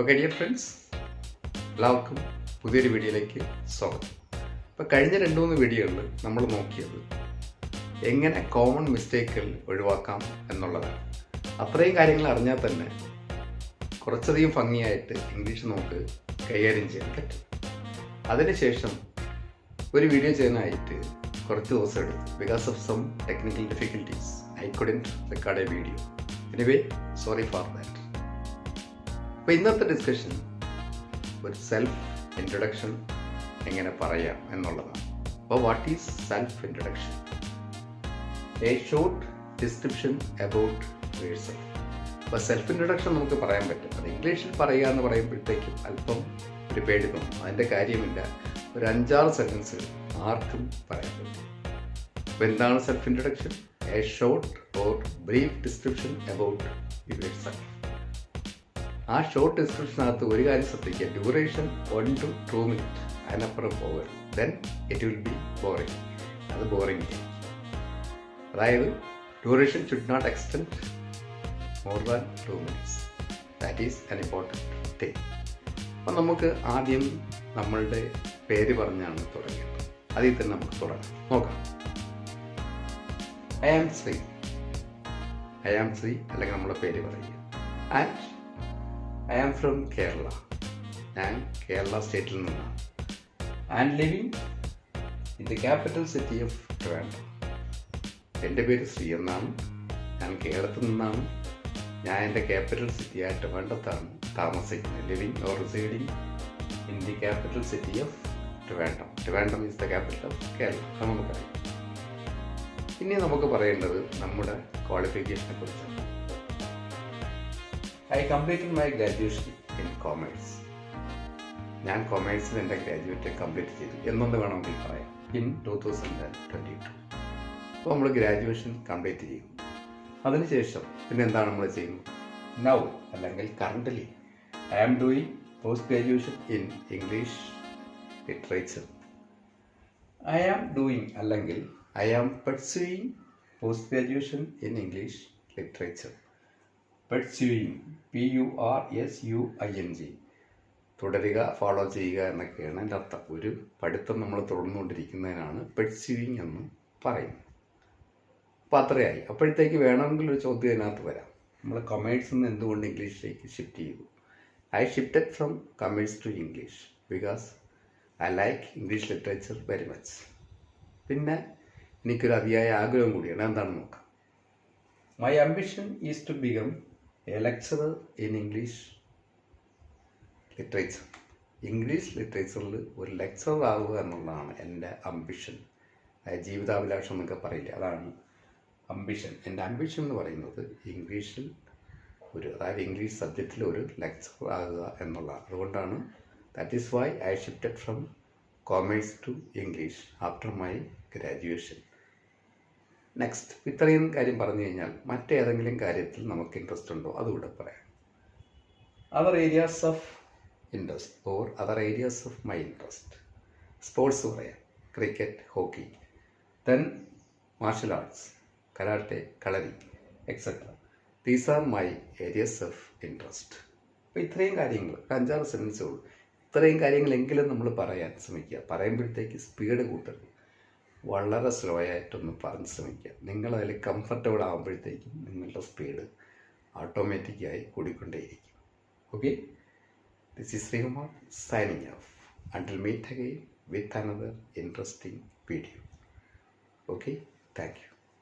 Okay dear friends, എല്ലാവർക്കും പുതിയൊരു വീഡിയോയിലേക്ക് സ്വാഗതം. ഇപ്പോൾ കഴിഞ്ഞ 2-3 വീഡിയോകളിൽ നമ്മൾ നോക്കിയത് എങ്ങനെ കോമൺ മിസ്റ്റേക്കുകൾ ഒഴിവാക്കാം എന്നുള്ളതാണ്. അത്രയും കാര്യങ്ങൾ അറിഞ്ഞാൽ തന്നെ കുറച്ചധികം ഭംഗിയായിട്ട് ഇംഗ്ലീഷ് നമുക്ക് കൈകാര്യം ചെയ്യാൻ പറ്റും. അതിനുശേഷം ഒരു വീഡിയോ ചെയ്യാനായിട്ട് കുറച്ച് ദിവസം എടുത്തു. Because of some technical difficulties I couldn't record a video. Anyway, sorry for that. അപ്പോൾ ഇന്നത്തെ ഡിസ്കഷൻ ഒരു സെൽഫ് ഇൻട്രൊഡക്ഷൻ എങ്ങനെ പറയാം എന്നുള്ളതാണ്. അപ്പോൾ what is self introduction? A short description about yourself. അപ്പോൾ സെൽഫ് ഇൻട്രൊഡക്ഷൻ നമുക്ക് പറയാൻ പറ്റും. അത് ഇംഗ്ലീഷിൽ പറയുക എന്ന് പറയുമ്പോഴത്തേക്കും അല്പം ഒരു പേടി തോന്നും. അതിൻ്റെ കാര്യമില്ല. ഒരു 5-6 സെൻറ്റൻസ് ആർക്കും പറയാൻ പറ്റും. അപ്പോൾ എന്താണ് self introduction? A short or brief description about yourself. ആ ഷോർട്ട് ഡിസ്ക്രിപ്ഷനകത്ത് ഒരു കാര്യം ശ്രദ്ധിക്കുക, ഡ്യൂറേഷൻ 1 to 2 minutes, അതിനപ്പുറം പോകരുത്. Then it will be boring. അത് ബോറിംഗ് ചെയ്യും. അതായത് duration should not extend more than 2 minutes. That is an important thing. അപ്പം നമുക്ക് ആദ്യം നമ്മളുടെ പേര് പറഞ്ഞാണ് തുടങ്ങേണ്ടത്. അതിൽ തന്നെ നമുക്ക് തുടങ്ങാം. നോക്കാം. ഐ ആം ശ്രീ അല്ലെങ്കിൽ നമ്മുടെ പേര് പറയുക. And I am from Kerala. ഞാൻ കേരള സ്റ്റേറ്റിൽ നിന്നാണ്. And living in the capital city of Trivandrum. എൻ്റെ പേര് ശ്രീ എന്നാണ്. ഞാൻ കേരളത്തിൽ നിന്നാണ്. ഞാൻ എൻ്റെ ക്യാപിറ്റൽ സിറ്റിയായ ട്രിവാൻഡ്രത്താണ് താമസിക്കുന്നത്. Living or residing in the capital city of Trivandrum. Trivandrum is the capital of Kerala. അത് നമുക്കറിയാം. ഇനി നമുക്ക് പറയേണ്ടത് നമ്മുടെ ക്വാളിഫിക്കേഷനെ കുറിച്ചാണ്. I completed my graduation in commerce. ഞാൻ കൊമേഴ്സിൽ എൻ്റെ ഗ്രാജുവേറ്റ് കംപ്ലീറ്റ് ചെയ്തു എന്നത് വേണമെങ്കിൽ പറയാം. ഇൻ 2022. അപ്പോൾ നമ്മൾ ഗ്രാജുവേഷൻ കംപ്ലീറ്റ് ചെയ്യും. അതിനുശേഷം പിന്നെ എന്താണ് നമ്മൾ ചെയ്യുന്നത്? നൗ അല്ലെങ്കിൽ currently I am doing post graduation in English literature. I am doing അല്ലെങ്കിൽ I am pursuing post graduation in English literature. Pursuing, PURSUING, തുടരുക, ഫോളോ ചെയ്യുക എന്നൊക്കെയാണ് എൻ്റെ അർത്ഥം. ഒരു പഠിത്തം നമ്മൾ തുടർന്നുകൊണ്ടിരിക്കുന്നതിനാണ് പെർസ്യൂയിങ് എന്ന് പറയുന്നത്. അപ്പോൾ അത്രയായി. അപ്പോഴത്തേക്ക് വേണമെങ്കിൽ ഒരു ചോദ്യം അതിനകത്ത് വരാം. നമ്മൾ കൊമേഴ്സിൽ നിന്ന് എന്തുകൊണ്ട് ഇംഗ്ലീഷിലേക്ക് ഷിഫ്റ്റ് ചെയ്തു? I shifted from commerce to English because I like English literature very much. പിന്നെ എനിക്കൊരു അതിയായ ആഗ്രഹം കൂടിയാണ്. എന്താണെന്ന് നോക്കാം. My ambition is to become a lecturer in English literature. English ലിറ്ററേച്ചറിൽ ഒരു ലെക്ചറർ ആവുക എന്നുള്ളതാണ് എൻ്റെ അംബിഷൻ. ജീവിതാഭിലാഷം എന്നൊക്കെ പറയില്ല, അതാണ് അംബിഷൻ. എൻ്റെ അംബിഷൻ എന്ന് പറയുന്നത് ഇംഗ്ലീഷിൽ അതായത് ഇംഗ്ലീഷ് സബ്ജക്റ്റിൽ ഒരു ലെക്ചറർ ആകുക എന്നുള്ളതാണ്. അതുകൊണ്ടാണ് that is why I shifted from commerce to English after my graduation. Next, ഇത്രയും കാര്യം പറഞ്ഞു കഴിഞ്ഞാൽ മറ്റേതെങ്കിലും കാര്യത്തിൽ നമുക്ക് ഇൻട്രസ്റ്റ് ഉണ്ടോ അതുകൂടെ പറയാം. Other areas of interest or other areas of my interest. Sports പറയാം, cricket, hockey. Then martial arts, karate, kalari, etcetera. These are my areas of interest. അപ്പോൾ ഇത്രയും കാര്യങ്ങൾ 5-6 സെൻറ്റൻസുള്ളൂ. ഇത്രയും കാര്യങ്ങളെങ്കിലും നമ്മൾ പറയാൻ ശ്രമിക്കുക. പറയുമ്പോഴത്തേക്ക് സ്പീഡ് കൂട്ടരുത്. വളരെ സ്ലോ ആയിട്ടൊന്ന് പറഞ്ഞ് ശ്രമിക്കുക. നിങ്ങളതിൽ കംഫർട്ടബിൾ ആകുമ്പോഴത്തേക്കും നിങ്ങളുടെ സ്പീഡ് ഓട്ടോമാറ്റിക്കായി കൂടിക്കൊണ്ടേയിരിക്കും. Okay, this is Sreekumar signing off. Until meet again with another interesting video. Okay, thank U.